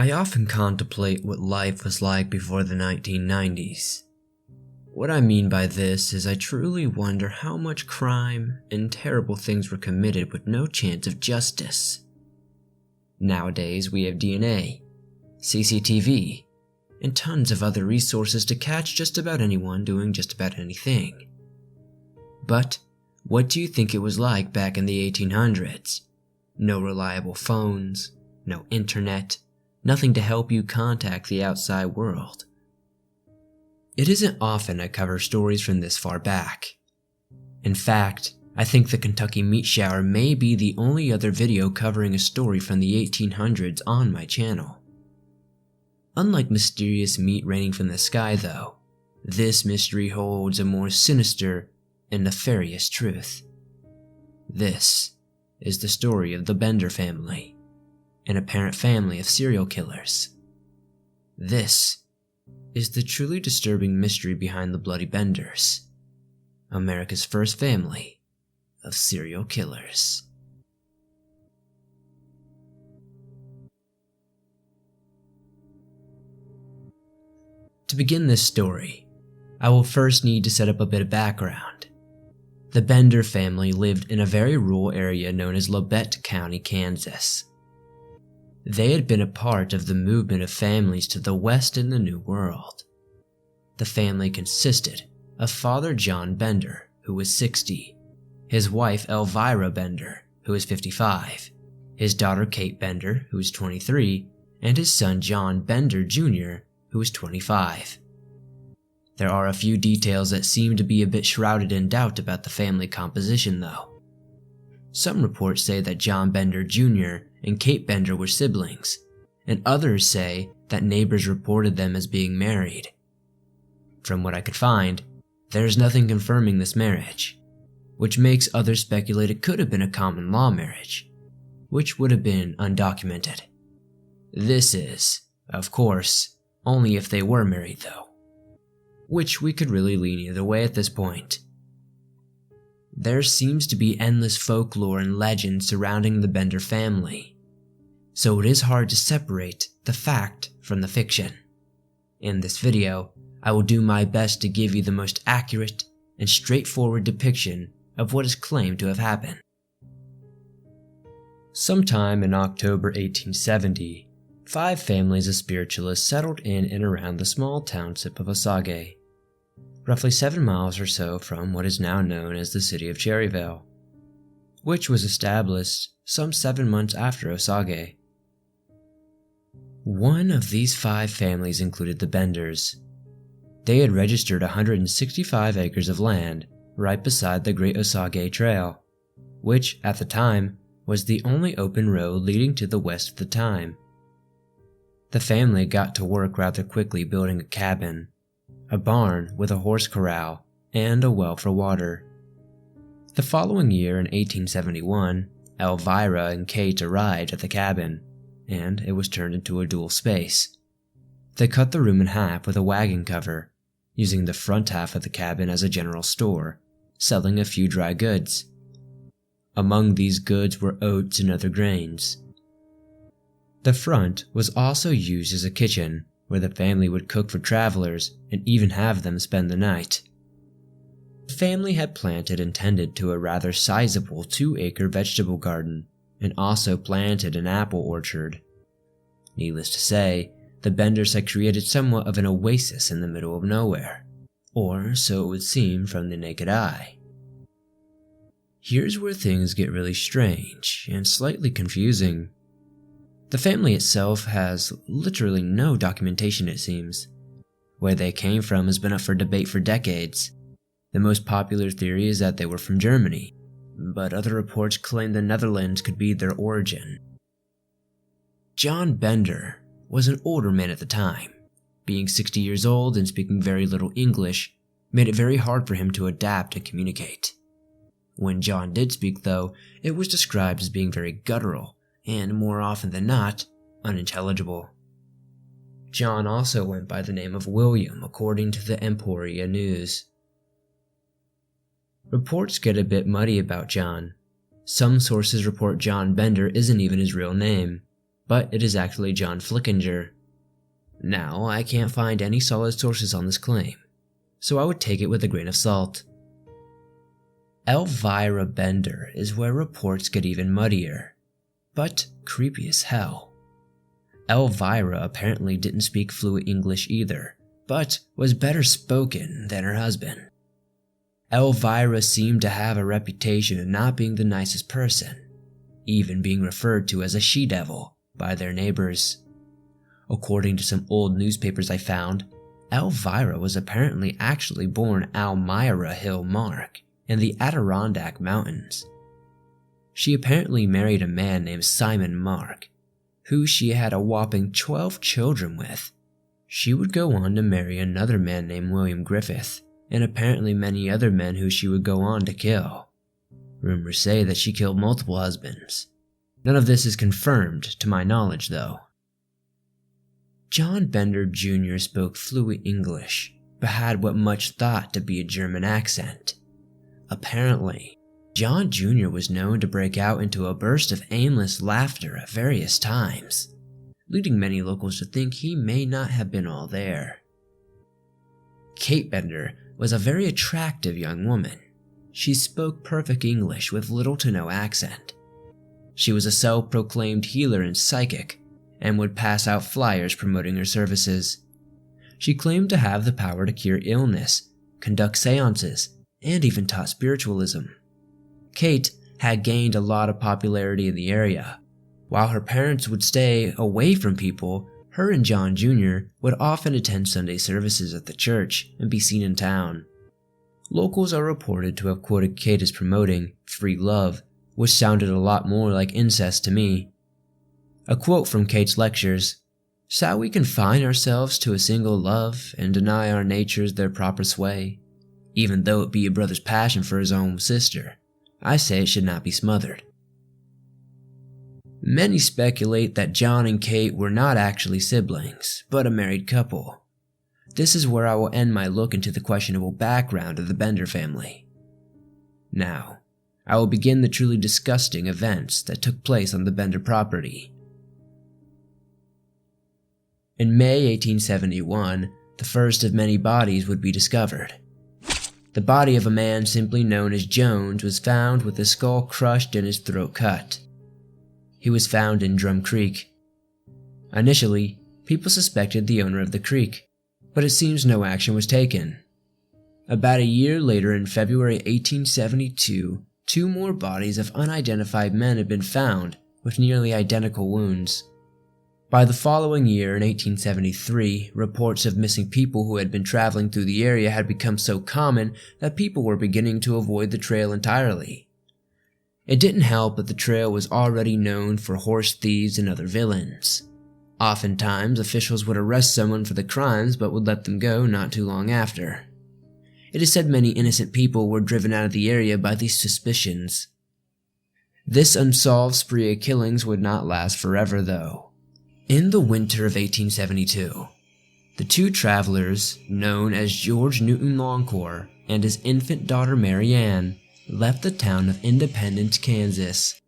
I often contemplate what life was like before the 1990s. What I mean by this is I truly wonder how much crime and terrible things were committed with no chance of justice. Nowadays we have DNA, CCTV, and tons of other resources to catch just about anyone doing just about anything. But what do you think it was like back in the 1800s? No reliable phones, no internet, nothing to help you contact the outside world. It isn't often I cover stories from this far back. In fact, I think the Kentucky meat shower may be the only other video covering a story from the 1800s on my channel. Unlike mysterious meat raining from the sky though, this mystery holds a more sinister and nefarious truth. This is the story of the Bender family, an apparent family of serial killers. This is the truly disturbing mystery behind the Bloody Benders, America's first family of serial killers. To begin this story, I will first need to set up a bit of background. The Bender family lived in a very rural area known as Labette County, Kansas. They had been a part of the movement of families to the west in the New World. The family consisted of Father John Bender, who was 60, his wife Elvira Bender, who was 55, his daughter Kate Bender, who was 23, and his son John Bender Jr., who was 25. There are a few details that seem to be a bit shrouded in doubt about the family composition though. Some reports say that John Bender Jr. and Kate Bender were siblings, and others say that neighbors reported them as being married. From what I could find, there is nothing confirming this marriage, which makes others speculate it could have been a common law marriage, which would have been undocumented. This is, of course, only if they were married though, which we could really lean either way at this point. There seems to be endless folklore and legends surrounding the Bender family, so it is hard to separate the fact from the fiction. In this video, I will do my best to give you the most accurate and straightforward depiction of what is claimed to have happened. Sometime in October 1870, 5 families of spiritualists settled in and around the small township of OSAGE, roughly 7 miles or so from what is now known as the city of CHERRYVALE, which was established some 7 months after OSAGE. One of these 5 families included the Benders. They had registered 165 acres of land right beside the Great OSAGE Trail, which at the time was the only open road leading to the west at the time. The family got to work rather quickly building a cabin, a barn with a horse corral, and a well for water. The following year in 1871, Elvira and Kate arrived at the cabin, and it was turned into a dual space. They cut the room in half with a wagon cover, using the front half of the cabin as a general store, selling a few dry goods. Among these goods were oats and other grains. The front was also used as a kitchen where the family would cook for travelers and even have them spend the night. The family had planted and tended to a rather sizable 2-acre vegetable garden and also planted an apple orchard. Needless to say, the Benders had created somewhat of an oasis in the middle of nowhere, or so it would seem from the naked eye. Here's where things get really strange and slightly confusing. The family itself has literally no documentation, it seems. Where they came from has been up for debate for decades. The most popular theory is that they were from Germany, but other reports claim the Netherlands could be their origin. John Bender was an older man at the time. Being 60 years old and speaking very little English made it very hard for him to adapt and communicate. When John did speak though, it was described as being very guttural, and more often than not, unintelligible. John also went by the name of William according to the Emporia News. Reports get a bit muddy about John. Some sources report John Bender isn't even his real name, but it is actually John Flickinger. Now, I can't find any solid sources on this claim, so I would take it with a grain of salt. Elvira Bender is where reports get even muddier, but creepy as hell. Elvira apparently didn't speak fluent English either, but was better spoken than her husband. Elvira seemed to have a reputation of not being the nicest person, even being referred to as a she-devil by their neighbors. According to some old newspapers I found, Elvira was apparently actually born Almira Hill Mark in the Adirondack Mountains. She apparently married a man named Simon Mark, who she had a whopping 12 children with. She would go on to marry another man named William Griffith, and apparently many other men who she would go on to kill. Rumors say that she killed multiple husbands. None of this is confirmed to my knowledge, though. John Bender Jr. spoke fluent English, but had what much thought to be a German accent. Apparently, John Jr. was known to break out into a burst of aimless laughter at various times, leading many locals to think he may not have been all there. Kate Bender was a very attractive young woman. She spoke perfect English with little to no accent. She was a self-proclaimed healer and psychic, and would pass out flyers promoting her services. She claimed to have the power to cure illness, conduct seances, and even taught spiritualism. Kate had gained a lot of popularity in the area. While her parents would stay away from people, her and John Jr. would often attend Sunday services at the church and be seen in town. Locals are reported to have quoted Kate as promoting free love, which sounded a lot more like incest to me. A quote from Kate's lectures: "Shall we confine ourselves to a single love and deny our natures their proper sway? Even though it be a brother's passion for his own sister, I say it should not be smothered." Many speculate that John and Kate were not actually siblings, but a married couple. This is where I will end my look into the questionable background of the Bender family. Now, I will begin the truly disgusting events that took place on the Bender property. In May 1871, the first of many bodies would be discovered. The body of a man simply known as Jones was found with his skull crushed and his throat cut. He was found in Drum Creek. Initially, people suspected the owner of the creek, but it seems no action was taken. About a year later, in February 1872, 2 more bodies of unidentified men had been found with nearly identical wounds. By the following year, in 1873, reports of missing people who had been traveling through the area had become so common that people were beginning to avoid the trail entirely. It didn't help that the trail was already known for horse thieves and other villains. Oftentimes, officials would arrest someone for the crimes but would let them go not too long after. It is said many innocent people were driven out of the area by these suspicions. This unsolved spree of killings would not last forever, though. In the winter of 1872, the 2 travelers, known as George Newton Longcore and his infant daughter Mary Ann, left the town of Independence, Kansas.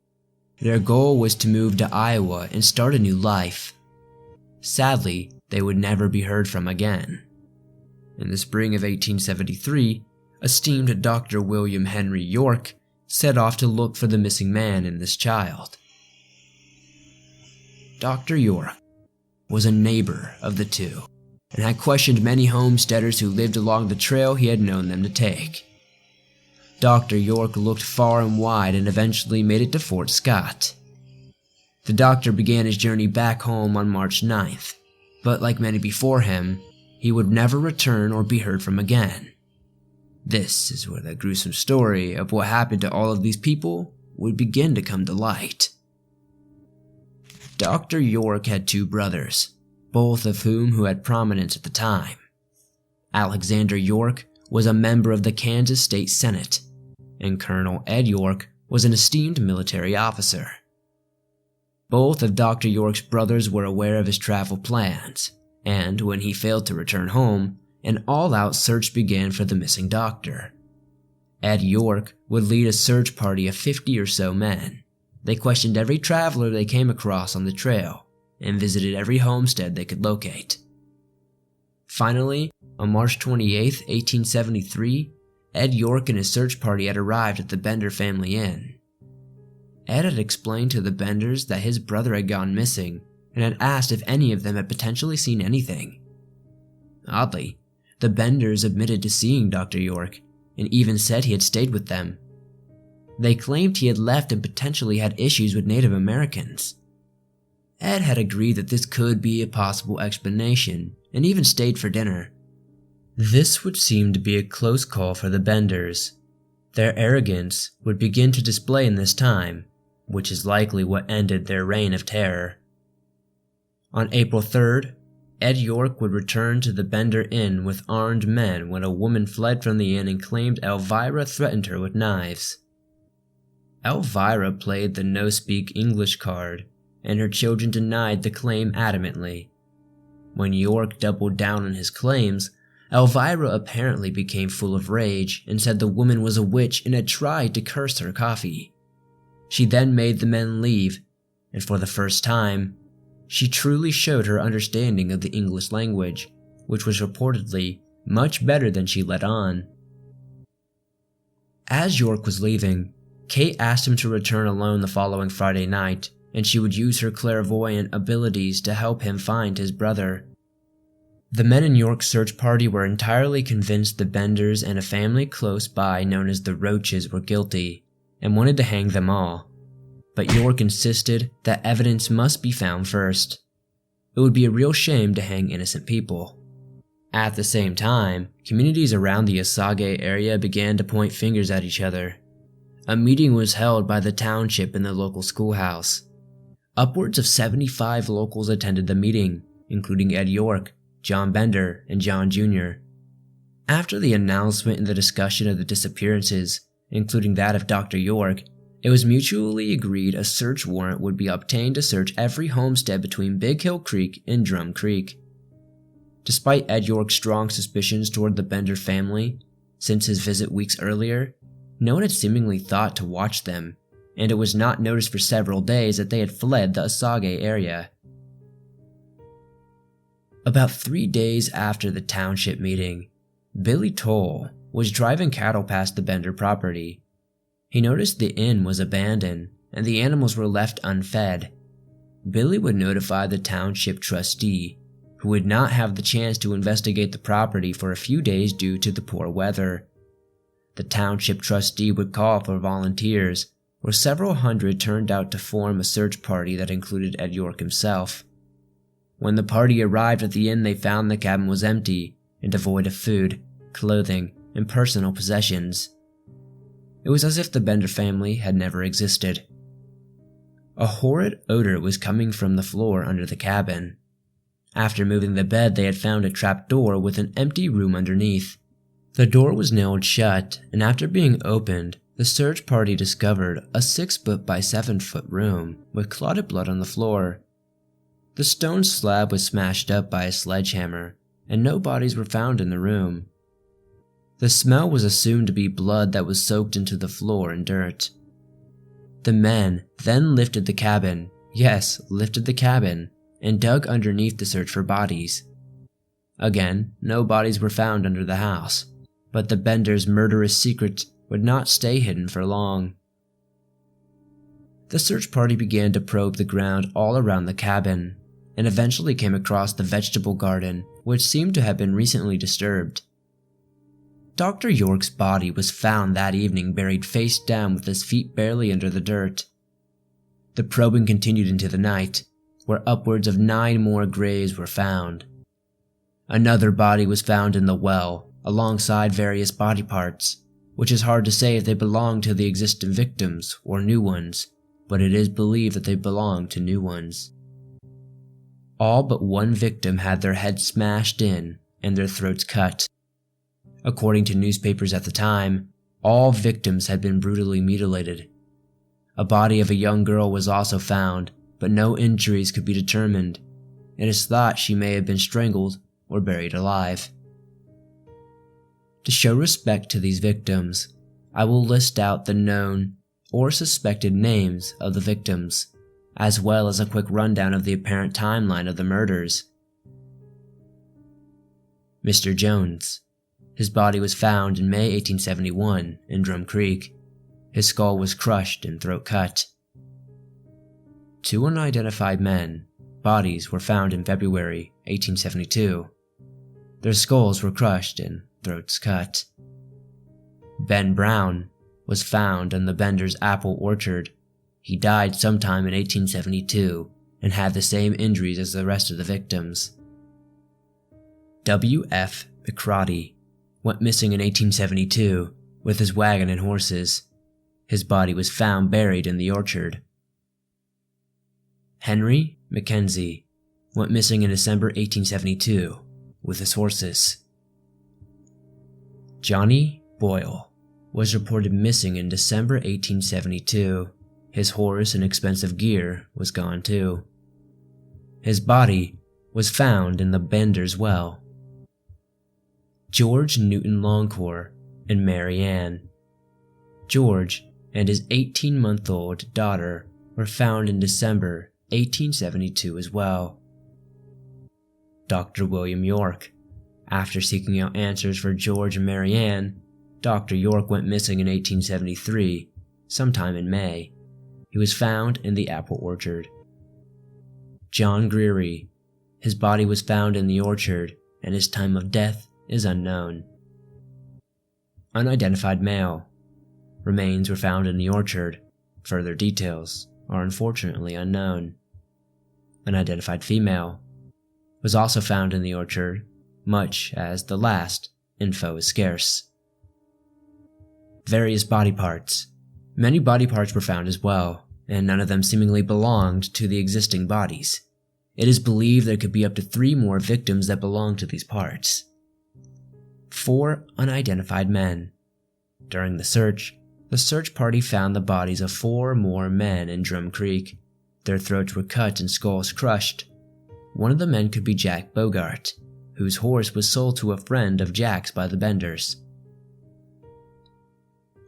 Their goal was to move to Iowa and start a new life. Sadly, they would never be heard from again. In the spring of 1873, esteemed Dr. William Henry York set off to look for the missing man and this child. Dr. York was a neighbor of the 2 and had questioned many homesteaders who lived along the trail he had known them to take. Dr. York looked far and wide and eventually made it to Fort Scott. The doctor began his journey back home on March 9th, but like many before him, he would never return or be heard from again. This is where the gruesome story of what happened to all of these people would begin to come to light. Dr. York had 2 brothers, both of whom had prominence at the time. Alexander York was a member of the Kansas State Senate, and Colonel Ed York was an esteemed military officer. Both of Dr. York's brothers were aware of his travel plans, and when he failed to return home, an all-out search began for the missing doctor. Ed York would lead a search party of 50 or so men. They questioned every traveler they came across on the trail, and visited every homestead they could locate. Finally, on March 28, 1873, Ed York and his search party had arrived at the Bender family inn. Ed had explained to the Benders that his brother had gone missing and had asked if any of them had potentially seen anything. Oddly, the Benders admitted to seeing Dr. York and even said he had stayed with them. They claimed he had left and potentially had issues with Native Americans. Ed had agreed that this could be a possible explanation and even stayed for dinner. This would seem to be a close call for the Benders. Their arrogance would begin to display in this time, which is likely what ended their reign of terror. On April 3rd, Ed York would return to the Bender Inn with armed men when a woman fled from the inn and claimed Elvira threatened her with knives. Elvira played the no-speak English card, and her children denied the claim adamantly. When York doubled down on his claims, Elvira apparently became full of rage and said the woman was a witch and had tried to curse her coffee. She then made the men leave, and for the first time, she truly showed her understanding of the English language, which was reportedly much better than she let on. As York was leaving, Kate asked him to return alone the following Friday night, and she would use her clairvoyant abilities to help him find his brother. The men in York's search party were entirely convinced the Benders and a family close by known as the Roaches were guilty, and wanted to hang them all. But York insisted that evidence must be found first. It would be a real shame to hang innocent people. At the same time, communities around the OSAGE area began to point fingers at each other. A meeting was held by the township in the local schoolhouse. Upwards of 75 locals attended the meeting, including Ed York, John Bender, and John Jr. After the announcement and the discussion of the disappearances, including that of Dr. York, it was mutually agreed a search warrant would be obtained to search every homestead between Big Hill Creek and Drum Creek. Despite Ed York's strong suspicions toward the Bender family, since his visit weeks earlier, no one had seemingly thought to watch them, and it was not noticed for several days that they had fled the OSAGE area. About 3 days after the township meeting, Billy Toll was driving cattle past the Bender property. He noticed the inn was abandoned and the animals were left unfed. Billy would notify the township trustee, who would not have the chance to investigate the property for a few days due to the poor weather. The township trustee would call for volunteers, where several hundred turned out to form a search party that included Ed York himself. When the party arrived at the inn, they found the cabin was empty and devoid of food, clothing, and personal possessions. It was as if the Bender family had never existed. A horrid odor was coming from the floor under the cabin. After moving the bed, they had found a trap door with an empty room underneath. The door was nailed shut, and after being opened, the search party discovered a 6-foot by 7-foot room with clotted blood on the floor. The stone slab was smashed up by a sledgehammer, and no bodies were found in the room. The smell was assumed to be blood that was soaked into the floor and dirt. The men then lifted the cabin, and dug underneath to search for bodies. Again, no bodies were found under the house, but the Benders' murderous secret would not stay hidden for long. The search party began to probe the ground all around the cabin, and eventually came across the vegetable garden, which seemed to have been recently disturbed. Dr. York's body was found that evening buried face down with his feet barely under the dirt. The probing continued into the night, where upwards of 9 more graves were found. Another body was found in the well, alongside various body parts, which is hard to say if they belonged to the existing victims or new ones, but it is believed that they belonged to new ones. All but one victim had their heads smashed in and their throats cut. According to newspapers at the time, all victims had been brutally mutilated. A body of a young girl was also found, but no injuries could be determined. It is thought she may have been strangled or buried alive. To show respect to these victims, I will list out the known or suspected names of the victims. as well as a quick rundown of the apparent timeline of the murders. Mr. Jones. His body was found in May 1871 in Drum Creek. His skull was crushed and throat cut. 2 unidentified men. Bodies were found in February 1872. Their skulls were crushed and throats cut. Ben Brown was found in the Bender's apple orchard. He died sometime in 1872 and had the same injuries as the rest of the victims. W.F. McCrotty went missing in 1872 with his wagon and horses. His body was found buried in the orchard. Henry Mackenzie went missing in December 1872 with his horses. Johnny Boyle was reported missing in December 1872. His horse and expensive gear was gone too. His body was found in the Bender's well. George Newton Longcore and Mary Ann. George and his 18-month-old daughter were found in December 1872 as well. Dr. William York. After seeking out answers for George and Mary Ann, Dr. York went missing in 1873, sometime in May. He was found in the apple orchard. John Greery. His body was found in the orchard, and his time of death is unknown. Unidentified male. Remains were found in the orchard. Further details are unfortunately unknown. Unidentified female was also found in the orchard, much as the last info is scarce. Various body parts. Many body parts were found as well, and none of them seemingly belonged to the existing bodies. It is believed there could be up to 3 more victims that belong to these parts. 4 unidentified men. During the search party found the bodies of 4 more men in Drum Creek. Their throats were cut and skulls crushed. One of the men could be Jack Bogart, whose horse was sold to a friend of Jack's by the Benders.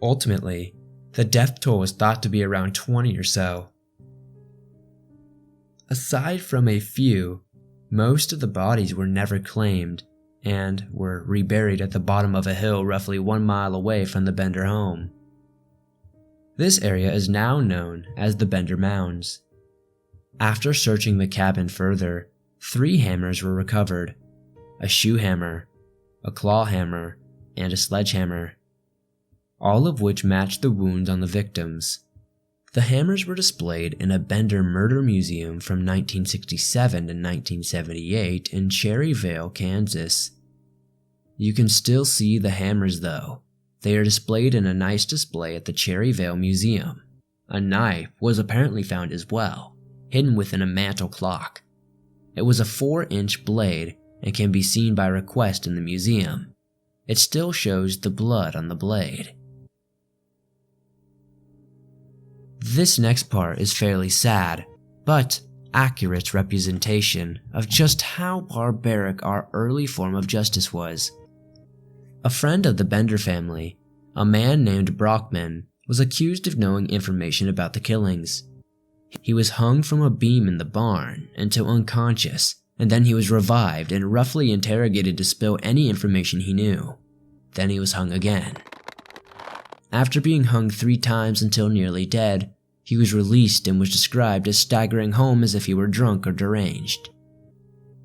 Ultimately, the death toll was thought to be around 20 or so. Aside from a few, most of the bodies were never claimed and were reburied at the bottom of a hill roughly 1 mile away from the Bender home. This area is now known as the Bender Mounds. After searching the cabin further, 3 hammers were recovered: a shoe hammer, a claw hammer, and a sledgehammer, all of which matched the wounds on the victims. The hammers were displayed in a Bender murder museum from 1967 to 1978 in CHERRYVALE, Kansas. You can still see the hammers though. They are displayed in a nice display at the CHERRYVALE Museum. A knife was apparently found as well, hidden within a mantel clock. It was a 4-inch blade and can be seen by request in the museum. It still shows the blood on the blade. This next part is fairly sad, but accurate representation of just how barbaric our early form of justice was. A friend of the Bender family, a man named Brockman, was accused of knowing information about the killings. He was hung from a beam in the barn until unconscious, and then he was revived and roughly interrogated to spill any information he knew. Then he was hung again. After being hung 3 times until nearly dead, he was released and was described as staggering home as if he were drunk or deranged.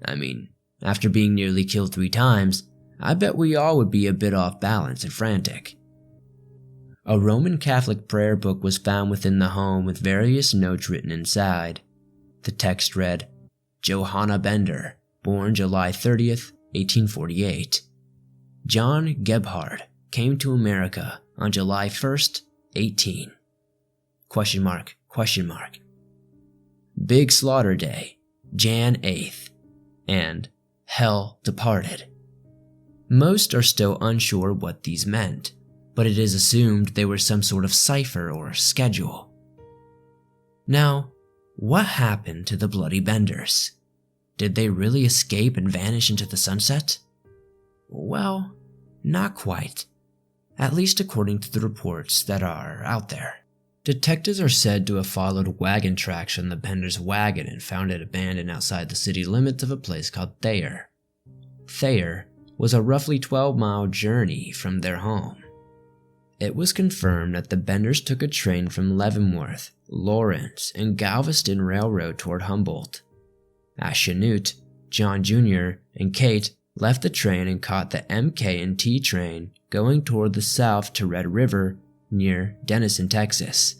I mean, after being nearly killed 3 times, I bet we all would be a bit off balance and frantic. A Roman Catholic prayer book was found within the home with various notes written inside. The text read, Johanna Bender, born July 30th, 1848. John Gebhard came to America on July 1st, 18. ? Big Slaughter Day, Jan 8th, and Hell Departed. Most are still unsure what these meant, but it is assumed they were some sort of cipher or schedule. Now, what happened to the Bloody Benders? Did they really escape and vanish into the sunset? Well, not quite, at least according to the reports that are out there. Detectives are said to have followed wagon tracks from the Bender's wagon and found it abandoned outside the city limits of a place called Thayer. Thayer was a roughly 12-mile journey from their home. It was confirmed that the Benders took a train from Leavenworth, Lawrence, and Galveston Railroad toward Humboldt. At Chanute, John Jr. and Kate left the train and caught the MK&T train going toward the south to Red River near Denison, Texas.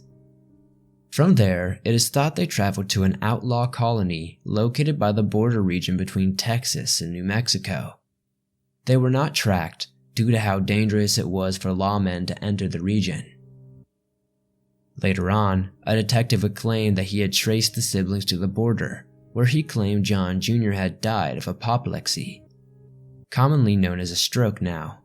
From there, it is thought they traveled to an outlaw colony located by the border region between Texas and New Mexico. They were not tracked due to how dangerous it was for lawmen to enter the region. Later on, a detective would claim that he had traced the siblings to the border, where he claimed John Jr. had died of apoplexy, commonly known as a stroke now.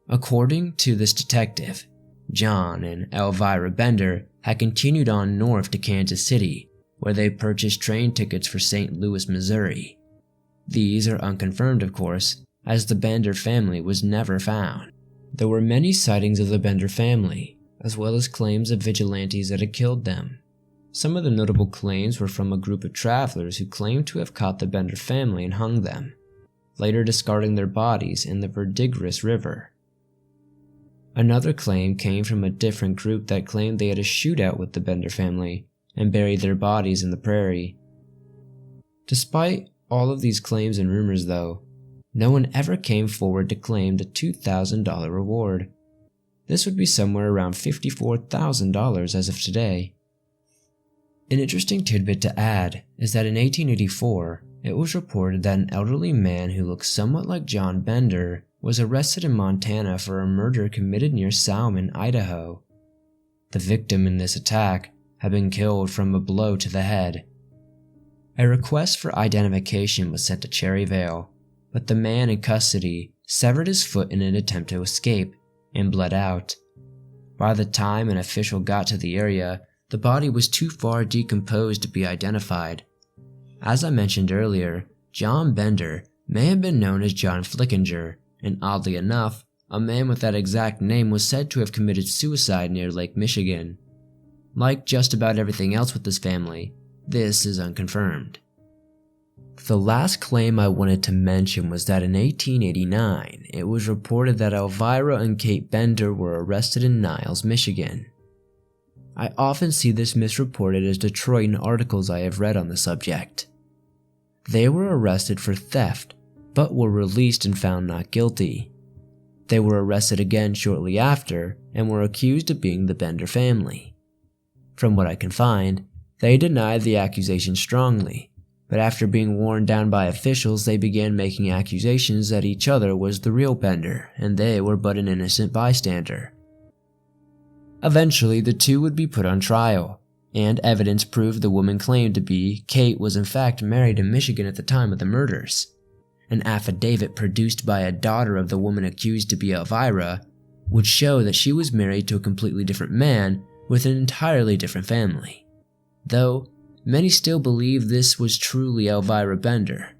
According to this detective, John and Elvira Bender had continued on north to Kansas City, where they purchased train tickets for St. Louis, Missouri. These are unconfirmed, of course, as the Bender family was never found. There were many sightings of the Bender family, as well as claims of vigilantes that had killed them. Some of the notable claims were from a group of travelers who claimed to have caught the Bender family and hung them, later discarding their bodies in the Verdigris River. Another claim came from a different group that claimed they had a shootout with the Bender family and buried their bodies in the prairie. Despite all of these claims and rumors though, no one ever came forward to claim the $2,000 reward. This would be somewhere around $54,000 as of today. An interesting tidbit to add is that in 1884, it was reported that an elderly man who looked somewhat like John Bender was arrested in Montana for a murder committed near Salmon, Idaho. The victim in this attack had been killed from a blow to the head. A request for identification was sent to CHERRYVALE, but the man in custody severed his foot in an attempt to escape and bled out. By the time an official got to the area, the body was too far decomposed to be identified. As I mentioned earlier, John Bender may have been known as John Flickinger, and oddly enough, a man with that exact name was said to have committed suicide near Lake Michigan. Like just about everything else with this family, this is unconfirmed. The last claim I wanted to mention was that in 1889, it was reported that Elvira and Kate Bender were arrested in Niles, Michigan. I often see this misreported as Detroit in articles I have read on the subject. They were arrested for theft, but were released and found not guilty. They were arrested again shortly after and were accused of being the Bender family. From what I can find, they denied the accusation strongly, but after being worn down by officials, they began making accusations that each other was the real Bender and they were but an innocent bystander. Eventually, the two would be put on trial, and evidence proved the woman claimed to be Kate was in fact married in Michigan at the time of the murders. An affidavit produced by a daughter of the woman accused to be Elvira would show that she was married to a completely different man with an entirely different family, though many still believe this was truly Elvira Bender.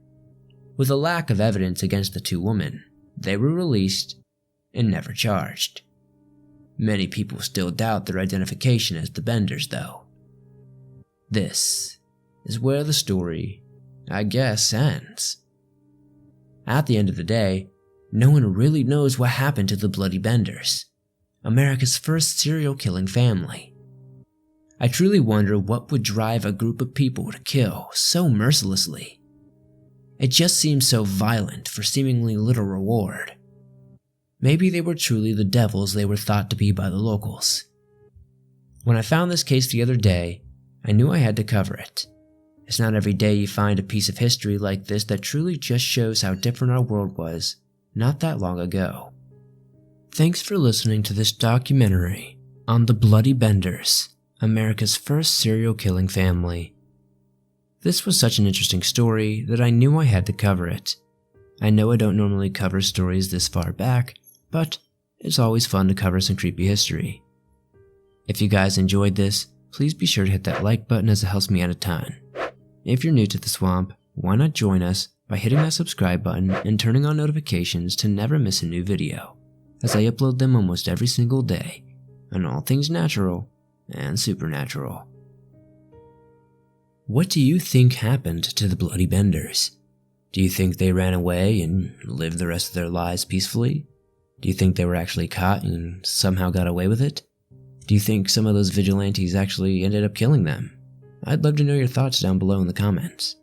With a lack of evidence against the two women, they were released and never charged. Many people still doubt their identification as the Benders, though. This is where the story, I guess, ends. At the end of the day, no one really knows what happened to the Bloody Benders, America's first serial killing family. I truly wonder what would drive a group of people to kill so mercilessly. It just seems so violent for seemingly little reward. Maybe they were truly the devils they were thought to be by the locals. When I found this case the other day, I knew I had to cover it. It's not every day you find a piece of history like this that truly just shows how different our world was not that long ago. Thanks for listening to this documentary on the Bloody Benders, America's first serial killing family. This was such an interesting story that I knew I had to cover it. I know I don't normally cover stories this far back, but it's always fun to cover some creepy history. If you guys enjoyed this, please be sure to hit that like button as it helps me out a ton. If you're new to the swamp, why not join us by hitting that subscribe button and turning on notifications to never miss a new video, as I upload them almost every single day. on all things natural and supernatural. What do you think happened to the Bloody Benders? Do you think they ran away and lived the rest of their lives peacefully? Do you think they were actually caught and somehow got away with it? Do you think some of those vigilantes actually ended up killing them? I'd love to know your thoughts down below in the comments.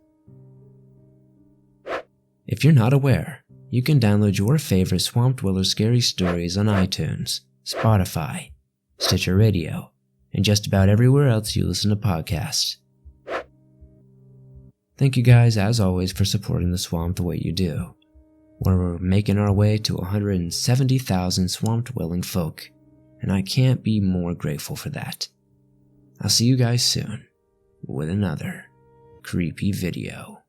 If you're not aware, you can download your favorite Swamp Dweller scary stories on iTunes, Spotify, Stitcher Radio, and just about everywhere else you listen to podcasts. Thank you guys, as always, for supporting the swamp the way you do. We're making our way to 170,000 swamp-dwelling folk, and I can't be more grateful for that. I'll see you guys soon with another creepy video.